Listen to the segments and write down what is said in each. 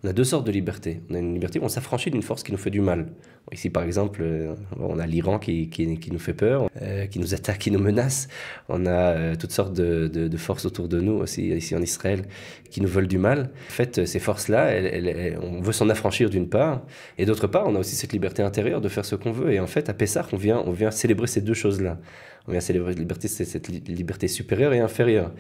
On a deux sortes de liberté. On a une liberté où on s'affranchit d'une force qui nous fait du mal. Ici, par exemple, on a l'Iran qui nous fait peur, qui nous attaque, qui nous menace. On a toutes sortes de forces autour de nous, aussi ici en Israël, qui nous veulent du mal. En fait, ces forces-là, on veut s'en affranchir d'une part, et d'autre part, on a aussi cette liberté intérieure de faire ce qu'on veut. Et en fait, à Pessah, on vient célébrer ces deux choses-là. On vient célébrer la liberté, c'est cette liberté supérieure et inférieure.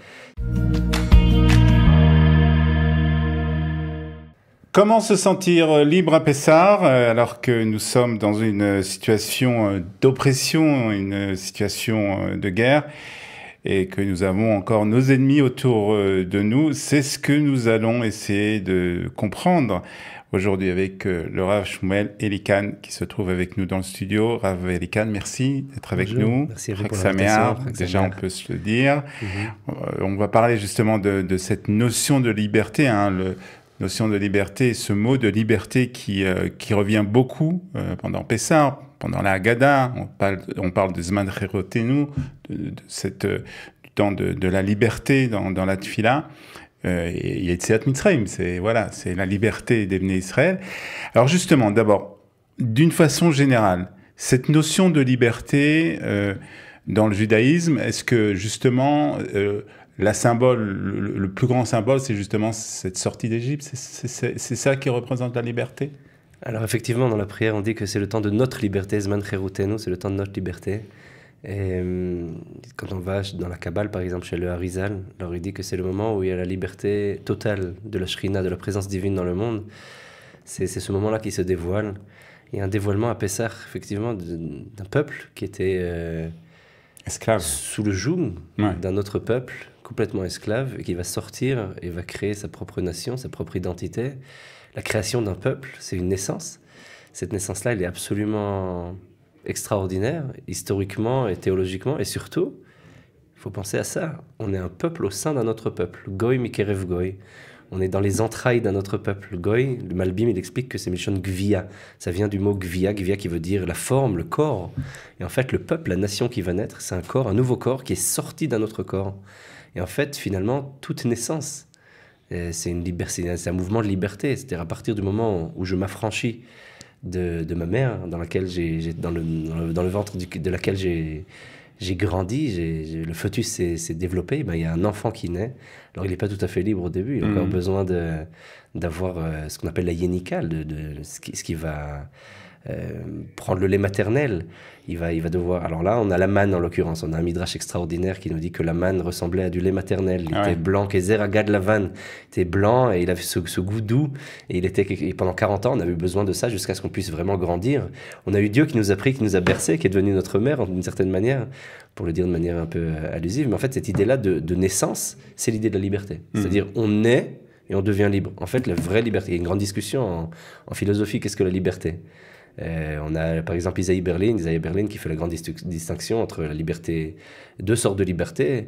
Comment se sentir libre à Pessah alors que nous sommes dans une situation d'oppression, une situation de guerre et que nous avons encore nos ennemis autour de nous? C'est ce que nous allons essayer de comprendre aujourd'hui avec le Rav Shmuel Elikan qui se trouve avec nous dans le studio. Rav Elikan, merci d'être avec nous. Merci à vous pour l'invitation. Déjà, on peut se le dire. On va parler justement de cette notion de liberté, notion de liberté, ce mot de liberté qui revient beaucoup pendant Pessah, pendant la Haggadah. On parle de Zman Cherotenu, du temps de la liberté dans la Tfila. Et Yetziat Mitzrayim, c'est la liberté des Bnei Israël. Alors justement, d'abord, d'une façon générale, cette notion de liberté dans le judaïsme, est-ce que justement le plus grand symbole, c'est justement cette sortie d'Égypte? C'est ça qui représente la liberté? Alors effectivement, dans la prière, on dit que c'est le temps de notre liberté, Zman Cherotenu, c'est le temps de notre liberté. Et quand on va dans la Kabbale, par exemple, chez le Harizal, alors il dit que c'est le moment où il y a la liberté totale de la Shrina, de la présence divine dans le monde. C'est ce moment-là qui se dévoile. Il y a un dévoilement à Pessah, effectivement, d'un peuple qui était esclave, sous le joug d'un autre peuple, complètement esclave, et qui va sortir et va créer sa propre nation, sa propre identité. La création d'un peuple, c'est une naissance. Cette naissance-là, elle est absolument extraordinaire, historiquement et théologiquement, et surtout, il faut penser à ça. On est un peuple au sein d'un autre peuple. Goy mikerev goy. On est dans les entrailles d'un autre peuple. Goy, le Malbim, il explique que c'est Mishon Gvia. Ça vient du mot Gvia, Gvia qui veut dire la forme, le corps. Et en fait, le peuple, la nation qui va naître, c'est un corps, un nouveau corps qui est sorti d'un autre corps. Et en fait, finalement, toute naissance, c'est un mouvement de liberté. C'est-à-dire à partir du moment où je m'affranchis de ma mère, dans le ventre de laquelle j'ai grandi, le fœtus s'est développé, ben, il y a un enfant qui naît. Alors il n'est pas tout à fait libre au début, il a encore besoin d'avoir ce qu'on appelle la yénika, ce qui va prendre le lait maternel. Il va devoir... Alors là, on a la manne en l'occurrence. On a un midrash extraordinaire qui nous dit que la manne ressemblait à du lait maternel. Il était blanc, Kezer Agad Lavan. Il était blanc et il avait ce goût doux. Et pendant 40 ans, on a eu besoin de ça jusqu'à ce qu'on puisse vraiment grandir. On a eu Dieu qui nous a pris, qui nous a bercé, qui est devenu notre mère d'une certaine manière, pour le dire de manière un peu allusive. Mais en fait, cette idée-là de naissance, c'est l'idée de la liberté. C'est-à-dire, on naît et on devient libre. En fait, la vraie liberté, il y a une grande discussion en philosophie, qu'est-ce que la liberté ? On a par exemple Isaiah Berlin qui fait la grande distinction entre la liberté, deux sortes de liberté.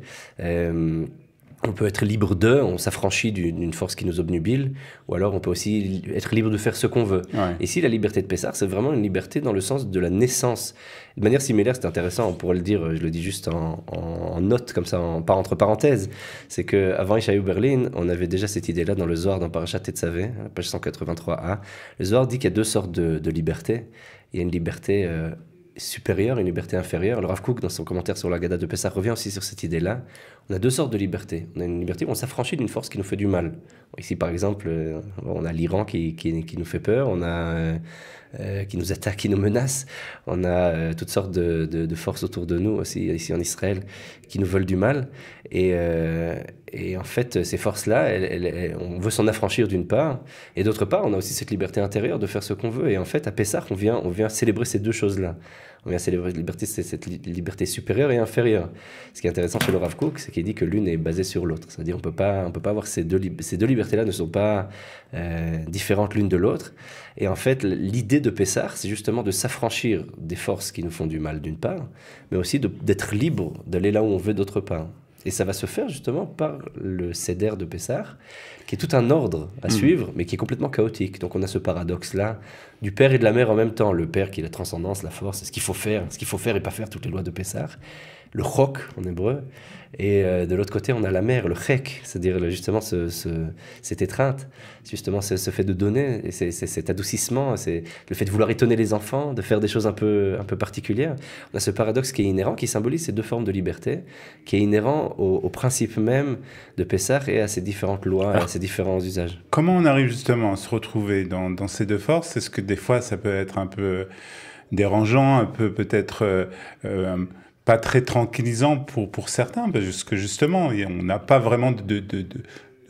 On peut être libre on s'affranchit d'une force qui nous obnubile, ou alors on peut aussi être libre de faire ce qu'on veut. Ici, la liberté de Pessah, c'est vraiment une liberté dans le sens de la naissance. De manière similaire, c'est intéressant, on pourrait le dire, je le dis juste en note, comme ça, pas entre parenthèses, c'est qu'avant Ishaïou Berlin, on avait déjà cette idée-là dans le Zohar, dans Parashat Tetzavé, page 183a. Le Zohar dit qu'il y a deux sortes de liberté. Il y a une liberté supérieure et une liberté inférieure. Le Rav Kook, dans son commentaire sur la Haggadah de Pessah, revient aussi sur cette idée-là. On a deux sortes de liberté. On a une liberté où on s'affranchit d'une force qui nous fait du mal. Ici, par exemple, on a l'Iran qui nous fait peur, on a qui nous attaque, qui nous menace. On a toutes sortes de forces autour de nous, aussi ici en Israël, qui nous veulent du mal. Et en fait, ces forces-là, on veut s'en affranchir d'une part, et d'autre part, on a aussi cette liberté intérieure de faire ce qu'on veut. Et en fait, à Pessah, on vient célébrer ces deux choses-là. On vient célébrer la liberté, c'est cette liberté supérieure et inférieure. Ce qui est intéressant chez le Rav Kook, c'est qu'il dit que l'une est basée sur l'autre. C'est-à-dire on peut pas avoir ces deux libertés-là ne sont pas différentes l'une de l'autre. Et en fait, l'idée de Pessah, c'est justement de s'affranchir des forces qui nous font du mal d'une part, mais aussi d'être libre d'aller là où on veut d'autre part. Et ça va se faire justement par le Seder de Pessah, qui est tout un ordre à suivre, mais qui est complètement chaotique. Donc on a ce paradoxe-là du père et de la mère en même temps. Le père qui est la transcendance, la force, ce qu'il faut faire et pas faire, toutes les lois de Pessah. Le chok en hébreu. Et de l'autre côté, on a la mère, le chek, c'est-à-dire justement cette étreinte, justement ce fait de donner, et cet adoucissement, c'est le fait de vouloir étonner les enfants, de faire des choses un peu particulières. On a ce paradoxe qui est inhérent, qui symbolise ces deux formes de liberté, qui est inhérent au principe même de Pessah et à ces différentes lois, à ces différents usages. Comment on arrive justement à se retrouver dans ces deux forces? Est-ce que des fois ça peut être un peu dérangeant, un peu peut-être pas très tranquillisant pour certains, parce que justement, on n'a pas vraiment de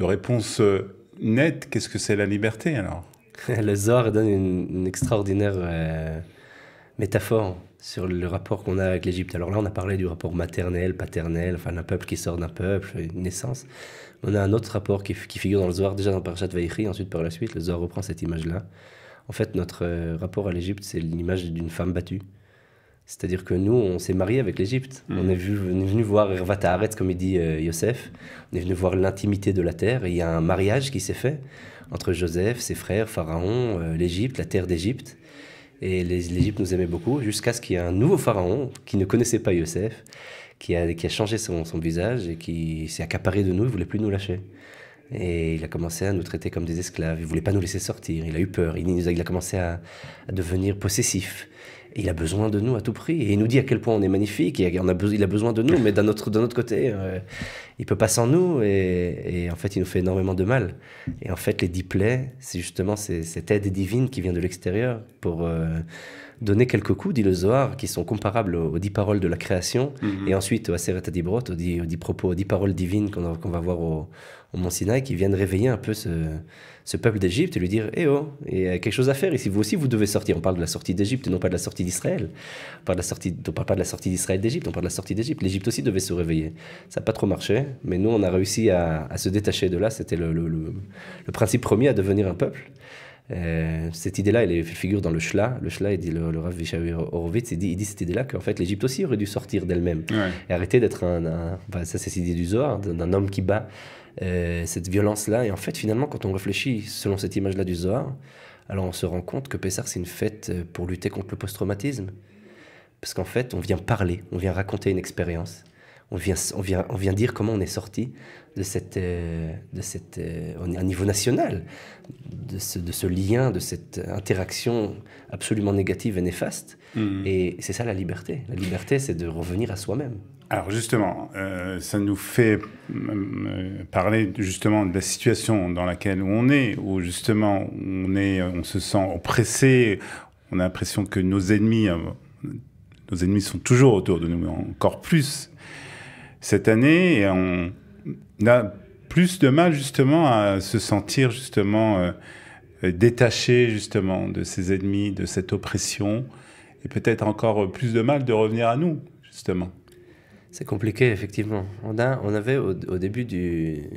réponse nette. Qu'est-ce que c'est la liberté, alors? Le Zohar donne une extraordinaire métaphore sur le rapport qu'on a avec l'Égypte. Alors là, on a parlé du rapport maternel, paternel, enfin d'un peuple qui sort d'un peuple, une naissance. On a un autre rapport qui figure dans le Zohar, déjà dans Parashat Vaïchi, ensuite par la suite, le Zohar reprend cette image-là. En fait, notre rapport à l'Égypte, c'est l'image d'une femme battue. C'est-à-dire que nous, on s'est mariés avec l'Égypte. On est venu voir Ervat Haaretz, comme il dit Yosef. On est venu voir l'intimité de la terre. Et il y a un mariage qui s'est fait entre Joseph, ses frères, Pharaon, l'Égypte, la terre d'Égypte. Et l'Égypte nous aimait beaucoup, jusqu'à ce qu'il y ait un nouveau Pharaon qui ne connaissait pas Yosef, qui a changé son visage et qui s'est accaparé de nous, il ne voulait plus nous lâcher. Et il a commencé à nous traiter comme des esclaves. Il ne voulait pas nous laisser sortir. Il a eu peur. Il a commencé à devenir possessif. Et il a besoin de nous à tout prix. Et il nous dit à quel point on est magnifique. Il a besoin de nous, mais d'un autre côté, il ne peut pas sans nous. Et en fait, il nous fait énormément de mal. Et en fait, les 10 plaies, c'est justement cette aide divine qui vient de l'extérieur pour donner quelques coups, dit le Zohar, qui sont comparables aux 10 paroles de la création. Et ensuite, au Aseret HaDibrot, aux 10 propos, aux 10 paroles divines qu'on va voir au Mont Sinaï, qui viennent réveiller un peu ce peuple d'Égypte et lui dire « Eh oh, il y a quelque chose à faire ici, vous aussi vous devez sortir ». On parle de la sortie d'Égypte et non pas de la sortie d'Israël. On parle pas de la sortie d'Israël d'Égypte, on parle de la sortie d'Égypte. L'Égypte aussi devait se réveiller. Ça n'a pas trop marché, mais nous on a réussi à se détacher de là. C'était le principe premier à devenir un peuple. Cette idée-là, elle figure dans le Shla. Le Shla, il dit, le Rav Vishavi Horowitz, il dit cette idée-là qu'en fait l'Égypte aussi aurait dû sortir d'elle-même et arrêter d'être ça c'est cette idée du Zohar, d'un homme qui bat cette violence-là. Et en fait, finalement, quand on réfléchit selon cette image-là du Zohar, alors on se rend compte que Pessah, c'est une fête pour lutter contre le post-traumatisme. Parce qu'en fait, on vient parler, on vient raconter une expérience. On vient dire comment on est sorti de au niveau national, de ce lien, de cette interaction absolument négative et néfaste. Et c'est ça la liberté. La liberté, c'est de revenir à soi-même. Alors justement, ça nous fait parler justement de la situation dans laquelle on est, où justement on se sent oppressé, on a l'impression que nos ennemis sont toujours autour de nous, encore plus cette année, et on a plus de mal justement à se sentir justement détaché justement de ces ennemis, de cette oppression, et peut-être encore plus de mal de revenir à nous justement. C'est compliqué, effectivement. On avait au début du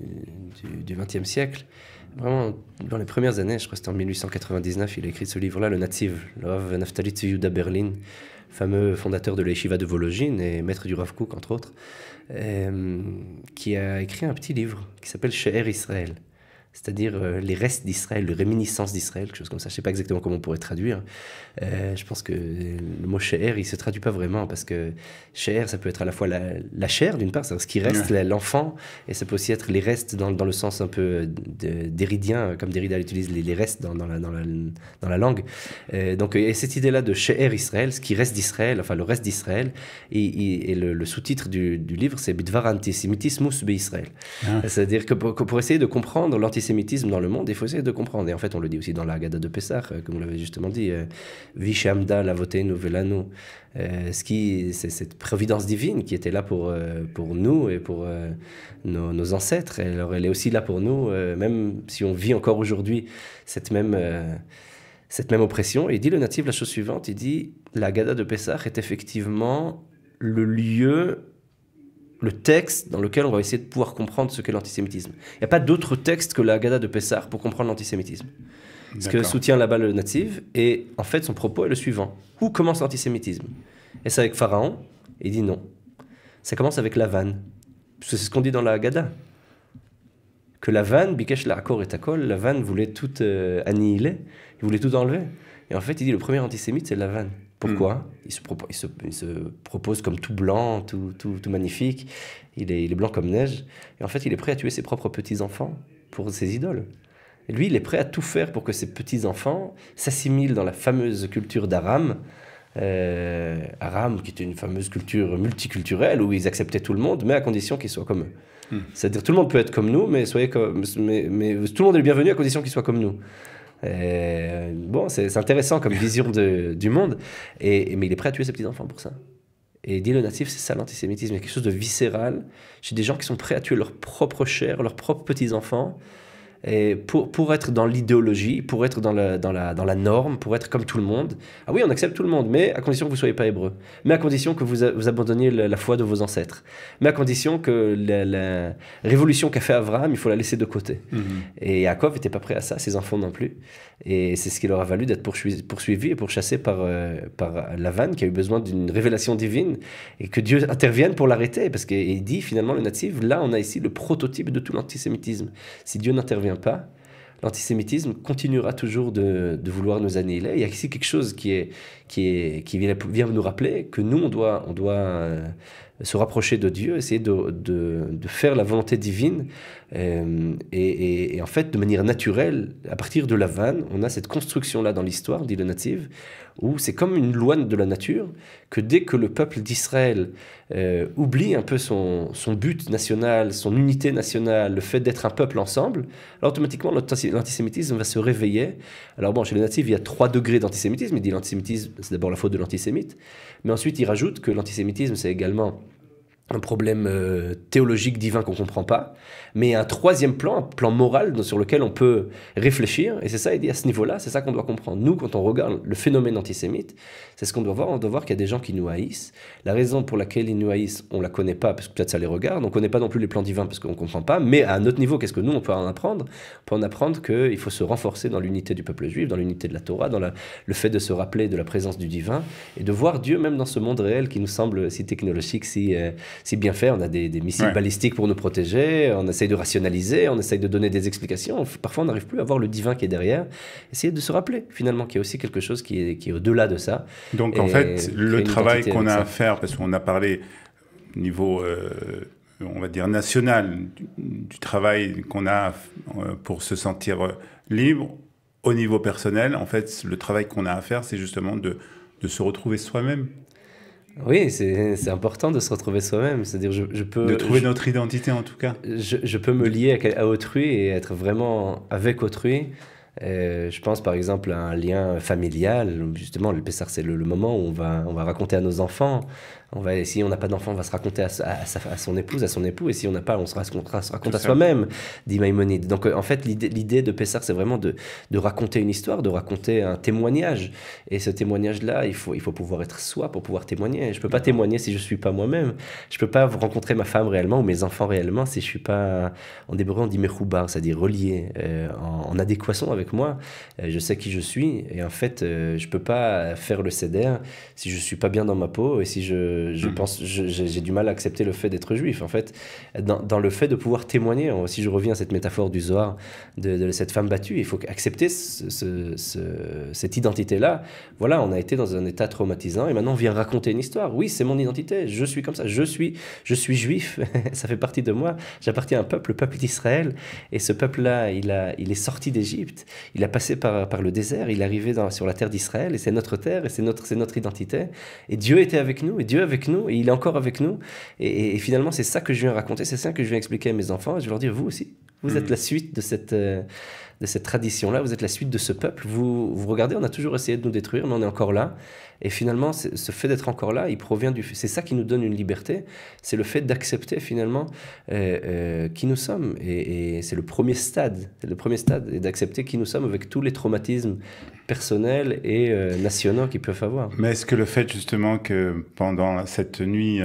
XXe siècle, vraiment dans les premières années, je crois que c'était en 1899, il a écrit ce livre-là, le Natziv, le Rav Naftali Tzvi Berlin, fameux fondateur de l'Yeshiva de Vologine et maître du Rav Kook, entre autres, qui a écrit un petit livre qui s'appelle She'er Israël, c'est-à-dire les restes d'Israël, les réminiscences d'Israël, quelque chose comme ça. Je ne sais pas exactement comment on pourrait traduire. Je pense que le mot She'er, il ne se traduit pas vraiment, parce que She'er, ça peut être à la fois la chair, d'une part, c'est ce qui reste, l'enfant, et ça peut aussi être les restes dans le sens un peu déridien, comme Derrida utilise les restes dans la langue. Donc, et cette idée-là de She'er Israël, ce qui reste d'Israël, enfin le reste d'Israël, et le sous-titre du livre, c'est Bidvar antisemitismus be'Israël. C'est-à-dire que pour essayer de comprendre l'antisémitisme dans le monde, il faut essayer de comprendre. Et en fait, on le dit aussi dans la Haggadah de Pessah, comme vous l'avez justement dit, Vishamda lavotenu velanu, c'est cette providence divine qui était là pour nous et pour nos ancêtres. Alors, elle est aussi là pour nous, même si on vit encore aujourd'hui cette même oppression. Et il dit le natif la chose suivante, il dit la Haggadah de Pessah est effectivement le lieu, le texte dans lequel on va essayer de pouvoir comprendre ce qu'est l'antisémitisme. Il n'y a pas d'autre texte que la Haggadah de Pessah pour comprendre l'antisémitisme. Ce que soutient là-bas le Natziv, et en fait son propos est le suivant. Où commence l'antisémitisme? Et c'est avec Pharaon? Il dit non. Ça commence avec Lavan. C'est ce qu'on dit dans la Haggadah. que Lavan, Bikesh La'akor et Takol, Lavan voulait tout annihiler, il voulait tout enlever. Et en fait, il dit le premier antisémite, c'est Lavan. Pourquoi ? Il se propose comme tout blanc, tout magnifique, il est blanc comme neige, et en fait, il est prêt à tuer ses propres petits-enfants pour ses idoles. Et lui, il est prêt à tout faire pour que ses petits-enfants s'assimilent dans la fameuse culture d'Aram, Aram, qui était une fameuse culture multiculturelle où ils acceptaient tout le monde, mais à condition qu'ils soient comme eux. C'est-à-dire tout le monde peut être comme nous, mais tout le monde est le bienvenu à condition qu'il soit comme nous. Bon, c'est intéressant comme vision du monde, mais il est prêt à tuer ses petits-enfants pour ça. Et dit le natif, c'est ça l'antisémitisme, il y a quelque chose de viscéral chez des gens qui sont prêts à tuer leur propre chair, leurs propres petits-enfants, et pour être dans l'idéologie, pour être dans la norme, pour être comme tout le monde. Ah oui, on accepte tout le monde, mais à condition que vous ne soyez pas hébreu. Mais à condition que vous abandonniez la foi de vos ancêtres. Mais à condition que la révolution qu'a fait Abraham, il faut la laisser de côté. Et Yaakov n'était pas prêt à ça, ses enfants non plus. Et c'est ce qui leur a valu d'être poursuivis et pourchassés par Lavan, qui a eu besoin d'une révélation divine, et que Dieu intervienne pour l'arrêter. Parce qu'il dit finalement, le natif, là on a ici le prototype de tout l'antisémitisme. Si Dieu n'intervient pas, l'antisémitisme continuera toujours de vouloir nous annihiler. Il y a ici quelque chose qui vient nous rappeler que nous, on doit se rapprocher de Dieu, essayer de faire la volonté divine. Et en fait, de manière naturelle, à partir de Lavan, on a cette construction-là dans l'histoire, dit le natif, où c'est comme une loi de la nature, que dès que le peuple d'Israël oublie un peu son but national, son unité nationale, le fait d'être un peuple ensemble, alors automatiquement l'antisémitisme va se réveiller. Alors bon, chez les natifs, il y a 3 degrés d'antisémitisme. Il dit l'antisémitisme, c'est d'abord la faute de l'antisémite, mais ensuite il rajoute que l'antisémitisme, c'est également un problème théologique divin qu'on ne comprend pas, mais un troisième plan, un plan moral sur lequel on peut réfléchir, et c'est ça, il dit à ce niveau-là, c'est ça qu'on doit comprendre. Nous, quand on regarde le phénomène antisémite, c'est ce qu'on doit voir, on doit voir qu'il y a des gens qui nous haïssent. La raison pour laquelle ils nous haïssent, on ne la connaît pas, parce que peut-être ça les regarde, on ne connaît pas non plus les plans divins, parce qu'on ne comprend pas, mais à un autre niveau, qu'est-ce que nous, on peut en apprendre ? On peut en apprendre qu'il faut se renforcer dans l'unité du peuple juif, dans l'unité de la Torah, dans le fait de se rappeler de la présence du divin, et de voir Dieu même dans ce monde réel qui nous semble si technologique, si bien fait. On a des missiles balistiques pour nous protéger, on essaye de rationaliser, on essaye de donner des explications. Parfois, on n'arrive plus à voir le divin qui est derrière. Essayer de se rappeler, finalement, qu'il y a aussi quelque chose qui est au-delà de ça. Donc, en fait, le travail qu'on a à faire, parce qu'on a parlé au niveau, on va dire, national, du travail qu'on a pour se sentir libre, au niveau personnel, en fait, le travail qu'on a à faire, c'est justement de se retrouver soi-même. Oui, c'est important de se retrouver soi-même. C'est-à-dire, je peux... De trouver notre identité, en tout cas. Je peux me lier à autrui et être vraiment avec autrui. Je pense, par exemple, à un lien familial. Justement, le Pessar, c'est le moment où on va raconter à nos enfants. Si on n'a pas d'enfant, on va se raconter à son épouse, à son époux. Et si on n'a pas, on se raconte à soi-même, dit Maïmonide. Donc, en fait, l'idée de Pessar, c'est vraiment de raconter une histoire, de raconter un témoignage. Et ce témoignage-là, il faut pouvoir être soi pour pouvoir témoigner. Je ne peux pas témoigner si je ne suis pas moi-même. Je ne peux pas rencontrer ma femme réellement ou mes enfants réellement si je ne suis pas, en hébreu, on dit mechoubar, c'est-à-dire relié, en adéquation avec moi. Je sais qui je suis. Et en fait, je ne peux pas faire le seder si je ne suis pas bien dans ma peau et si j'ai du mal à accepter le fait d'être juif. En fait, dans le fait de pouvoir témoigner, si je reviens à cette métaphore du Zohar, de cette femme battue, il faut accepter cette identité-là. Voilà, on a été dans un état traumatisant et maintenant on vient raconter une histoire. Oui, c'est mon identité, je suis comme ça, je suis juif, ça fait partie de moi, j'appartiens à un peuple, le peuple d'Israël, et ce peuple-là, il est sorti d'Égypte, il a passé par le désert, il est arrivé sur la terre d'Israël, et c'est notre terre, et c'est notre identité, et Dieu était avec nous, et Dieu avec nous, et il est encore avec nous, et finalement c'est ça que je viens raconter, c'est ça que je viens expliquer à mes enfants, et je vais leur dire, vous aussi, vous êtes la suite de cette tradition-là, vous êtes la suite de ce peuple, vous regardez, on a toujours essayé de nous détruire, mais on est encore là, et finalement, ce fait d'être encore là, il provient c'est ça qui nous donne une liberté, c'est le fait d'accepter finalement qui nous sommes, et c'est le premier stade, et d'accepter qui nous sommes avec tous les traumatismes personnels et nationaux qu'ils peuvent avoir. Mais est-ce que le fait justement que pendant cette nuit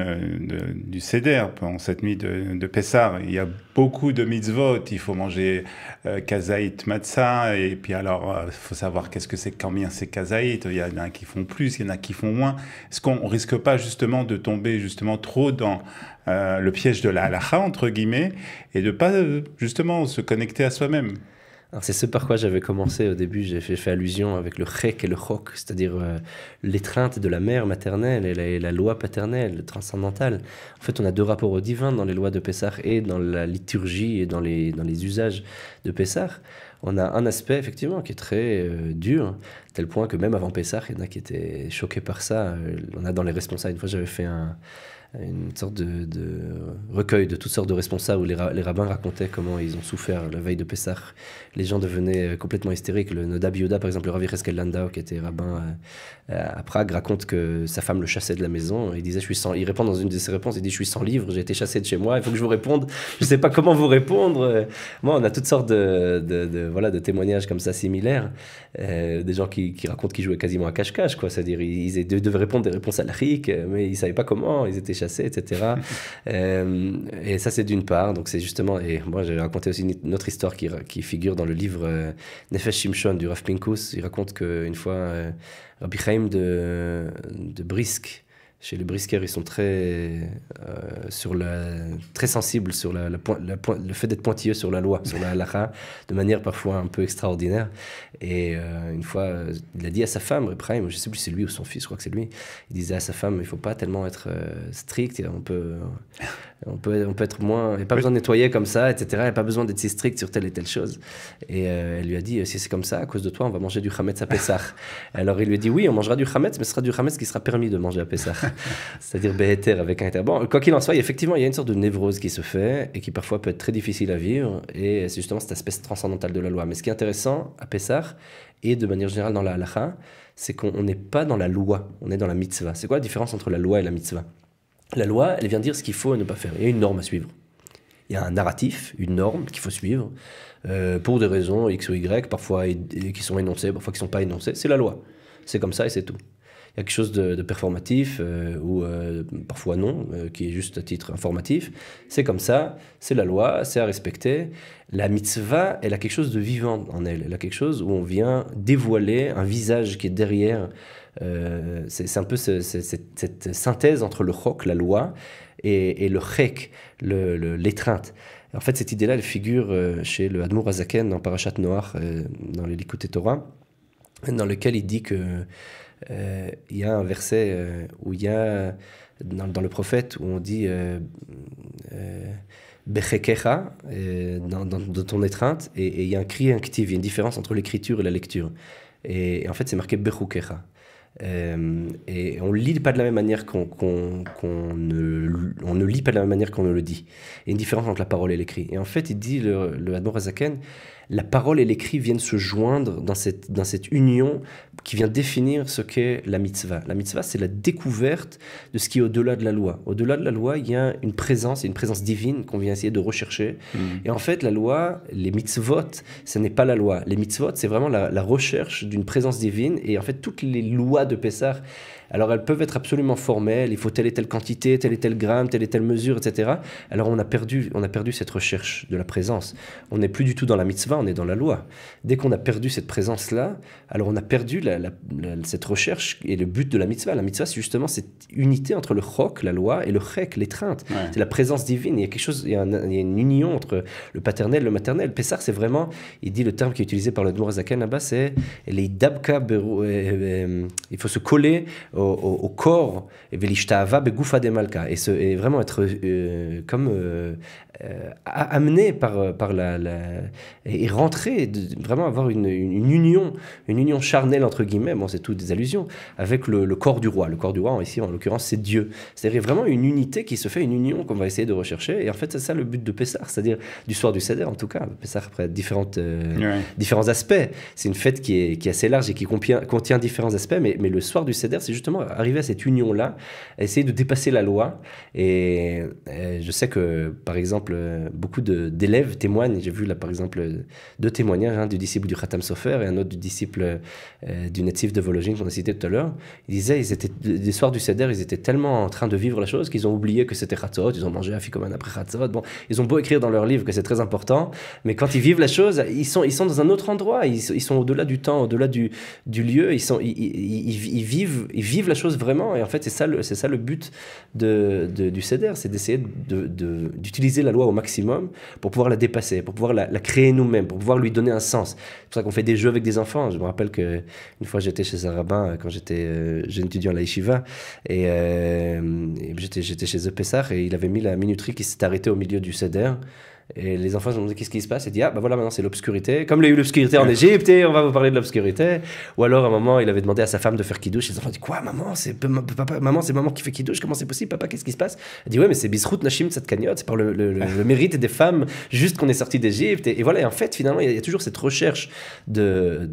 du Seder, pendant cette nuit de Pessar, il y a beaucoup de mitzvot, il faut manger kazaït minute matzah, et puis alors, il faut savoir qu'est-ce que c'est, combien c'est kazaït, il y en a qui font plus, il y en a qui font moins. Est-ce qu'on risque pas justement de tomber justement trop dans le piège de la halakha, entre guillemets, et de pas justement se connecter à soi-même? Alors c'est ce par quoi j'avais commencé au début, j'ai fait allusion avec le chek et le chok, c'est-à-dire l'étreinte de la mère maternelle et la loi paternelle, transcendantale. En fait, on a deux rapports au divin dans les lois de Pessah et dans la liturgie et dans les usages de Pessah. On a un aspect, effectivement, qui est très dur, à tel point que même avant Pessah, il y en a qui étaient choqués par ça. On a dans les responsables, une fois j'avais fait une sorte de recueil de toutes sortes de responsables où les rabbins racontaient comment ils ont souffert la veille de Pessah. Les gens devenaient complètement hystériques. Le Nodab Yehuda, par exemple, le Rav Yecheskel Landau, qui était rabbin à Prague, raconte que sa femme le chassait de la maison. Il disait, il répond dans une de ses réponses, il dit, je suis sans livre, j'ai été chassé de chez moi, il faut que je vous réponde. Je ne sais pas comment vous répondre. Moi, on a toutes sortes de témoignages comme ça similaires. Des gens qui racontent qu'ils jouaient quasiment à cache-cache, quoi. C'est-à-dire, ils devaient répondre des réponses halakhiques, mais ils ne savaient pas comment, ils étaient chassés, etc. Et ça, c'est d'une part. Donc, c'est justement. Et moi, j'ai raconté aussi une autre histoire qui figure dans le livre Nefesh Shimshon du Rav Pinkus. Il raconte qu'une fois, Rabbi Chaim de Brisk, chez les Briskers, ils sont très sensibles sur le fait d'être pointilleux sur la loi, sur la halakha, de manière parfois un peu extraordinaire. Et une fois, il a dit à sa femme, Ibrahim, je ne sais plus si c'est lui ou son fils, je crois que c'est lui, il disait à sa femme, il ne faut pas tellement être strict, on peut être moins, il n'y a pas besoin de nettoyer comme ça, etc. Il n'y a pas besoin d'être si strict sur telle et telle chose. Et elle lui a dit, si c'est comme ça, à cause de toi, on va manger du chametz à Pessah. Alors il lui a dit, oui, on mangera du chametz, mais ce sera du chametz qui sera permis de manger à Pessah. C'est-à-dire béhéter avec un éther. Bon, quoi qu'il en soit, effectivement, il y a une sorte de névrose qui se fait et qui parfois peut être très difficile à vivre. Et c'est justement cet aspect transcendantal de la loi. Mais ce qui est intéressant à Pessah et de manière générale dans la halakha, c'est qu'on n'est pas dans la loi, on est dans la mitzvah. C'est quoi la différence entre la loi et la mitzvah? La loi, elle vient dire ce qu'il faut et ne pas faire. Il y a une norme à suivre. Il y a un narratif, une norme qu'il faut suivre pour des raisons X ou Y, parfois qui sont énoncées, parfois qui ne sont pas énoncées. C'est la loi. C'est comme ça et c'est tout. Il y a quelque chose de performatif ou parfois non, qui est juste à titre informatif. C'est comme ça, c'est la loi, c'est à respecter. La mitzvah, elle a quelque chose de vivant en elle. Elle a quelque chose où on vient dévoiler un visage qui est derrière. C'est un peu cette synthèse entre le chok, la loi, et le chek, l'étreinte. En fait, cette idée-là, elle figure chez le Admour Hazaken dans Parashat Noach, dans les Likutei Torah, dans lequel il dit que il y a un verset où il y a dans le prophète où on dit Bechekecha dans ton étreinte et il y a un cri actif, il y a une différence entre l'écriture et la lecture et en fait c'est marqué Bechukecha. Et on ne lit pas de la même manière on ne lit pas de la même manière qu'on ne le dit. Il y a une différence entre la parole et l'écrit. Et en fait, il dit, le Admor Hazaken, la parole et l'écrit viennent se joindre dans cette union qui vient définir ce qu'est la mitzvah. La mitzvah, c'est la découverte de ce qui est au-delà de la loi. Au-delà de la loi, il y a une présence divine qu'on vient essayer de rechercher. Et en fait, la loi, les mitzvot, ce n'est pas la loi. Les mitzvot, c'est vraiment la recherche d'une présence divine. Et en fait, toutes les lois de Pessah, alors elles peuvent être absolument formelles, il faut telle et telle quantité, tel et tel gramme, telle et telle mesure, etc. Alors on a perdu cette recherche de la présence. On n'est plus du tout dans la mitzvah, on est dans la loi. Dès qu'on a perdu cette présence-là, alors on a perdu cette recherche et le but de la mitzvah. La mitzvah, c'est justement cette unité entre le chok, la loi, et le chek, l'étreinte. Ouais. C'est la présence divine. Il y a quelque chose, il y a une union entre le paternel et le maternel. Pessah, c'est vraiment, il dit le terme qui est utilisé par le Admor Hazaken là-bas, c'est les dabka, il faut se coller au corps, et vraiment être amené par et rentrer, vraiment avoir une union charnelle entre guillemets, bon c'est tout des allusions, avec le corps du roi. Le corps du roi ici en l'occurrence c'est Dieu. C'est-à-dire vraiment une unité qui se fait, une union qu'on va essayer de rechercher. Et en fait c'est ça le but de Pessah, c'est-à-dire du soir du Seder en tout cas. Pessah après différents aspects. C'est une fête qui est assez large et qui contient différents aspects, mais le soir du Seder c'est justement arriver à cette union-là, essayer de dépasser la loi. Et je sais que, par exemple, beaucoup d'élèves témoignent. J'ai vu là, par exemple, deux témoignages, un du disciple du Khatam Sofer et un autre du disciple du Netziv de Vologine qu'on a cité tout à l'heure. Ils disaient, les soirs du Seder, ils étaient tellement en train de vivre la chose qu'ils ont oublié que c'était Chatzot, ils ont mangé Afikoman après Chatzot. Bon, ils ont beau écrire dans leur livre que c'est très important, mais quand ils vivent la chose, ils sont dans un autre endroit, ils sont au-delà du temps, au-delà du lieu, ils vivent la chose vraiment. Et en fait, c'est ça le but du Seder, c'est d'essayer d'utiliser la loi au maximum pour pouvoir la dépasser, pour pouvoir la créer nous-mêmes, pour pouvoir lui donner un sens. C'est pour ça qu'on fait des jeux avec des enfants. Je me rappelle qu'une fois j'étais chez un rabbin quand j'étais jeune étudiant à la Yeshiva et j'étais chez eux Pessah et il avait mis la minuterie qui s'est arrêtée au milieu du Seder. Et les enfants se demandé qu'est-ce qui se passe. Il dit ah ben voilà, maintenant c'est l'obscurité, comme il y a eu l'obscurité en Égypte, et on va vous parler de l'obscurité. Ou alors à un moment il avait demandé à sa femme de faire kidouche. Les enfants disent quoi, maman, c'est maman qui fait kidouche, comment c'est possible, papa, qu'est-ce qui se passe? Elle dit ouais, mais c'est bisrout nashim tzadkaniot, c'est par le mérite des femmes juste qu'on est sorti d'Égypte. Et voilà, et en fait finalement il y a toujours cette recherche de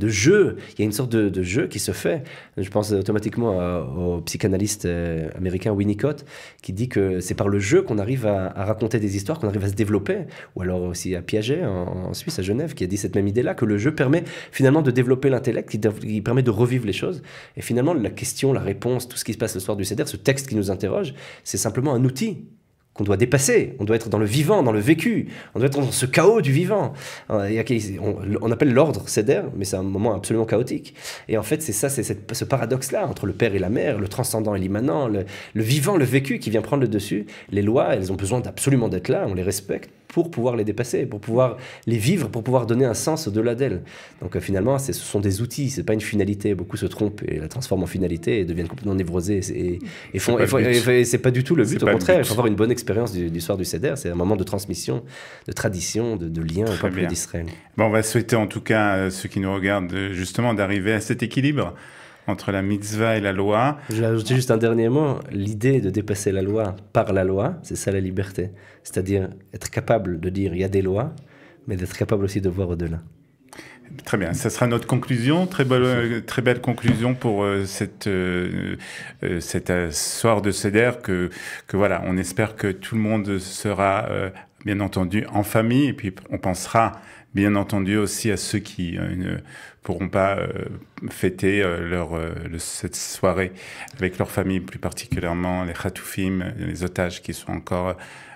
jeu. Il y a une sorte de jeu qui se fait. Je pense automatiquement au psychanalyste américain Winnicott qui dit que c'est par le jeu qu'on arrive à raconter des histoires, qu'on arrive à se développer, ou alors aussi à Piaget en Suisse, à Genève, qui a dit cette même idée-là, que le jeu permet finalement de développer l'intellect, qui permet de revivre les choses. Et finalement, la question, la réponse, tout ce qui se passe le soir du Seder, ce texte qui nous interroge, c'est simplement un outil qu'on doit dépasser. On doit être dans le vivant, dans le vécu. On doit être dans ce chaos du vivant. On appelle l'ordre Seder, mais c'est un moment absolument chaotique. Et en fait, c'est ça, c'est ce paradoxe-là entre le père et la mère, le transcendant et l'immanent, le vivant, le vécu qui vient prendre le dessus. Les lois, elles ont besoin absolument d'être là, on les respecte pour pouvoir les dépasser, pour pouvoir les vivre, pour pouvoir donner un sens au-delà d'elles. Donc finalement, ce sont des outils, c'est pas une finalité. Beaucoup se trompent et la transforment en finalité et deviennent complètement névrosés. Et c'est pas du tout le but, au contraire. Il faut avoir une bonne expérience du soir du Seder. C'est un moment de transmission, de tradition, de lien au peuple d'Israël. Bon, on va souhaiter en tout cas à ceux qui nous regardent justement d'arriver à cet équilibre entre la mitzvah et la loi. Je vais ajouter juste un dernier mot. L'idée de dépasser la loi par la loi, c'est ça la liberté. C'est-à-dire être capable de dire il y a des lois, mais d'être capable aussi de voir au-delà. Très bien, ça sera notre conclusion, très belle conclusion pour cette soir de Seder que voilà, on espère que tout le monde sera bien entendu en famille et puis on pensera bien entendu aussi à ceux qui ne pourront pas fêter cette soirée avec leur famille, plus particulièrement les Khatoufim, les otages qui sont encore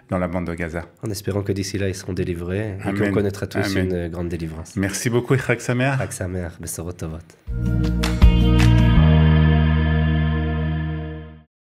dans la bande de Gaza. En espérant que d'ici là, ils seront délivrés et qu'on connaîtra tous une grande délivrance. Merci beaucoup, Chag Sameach. Chag Sameach, Besorot Tovot.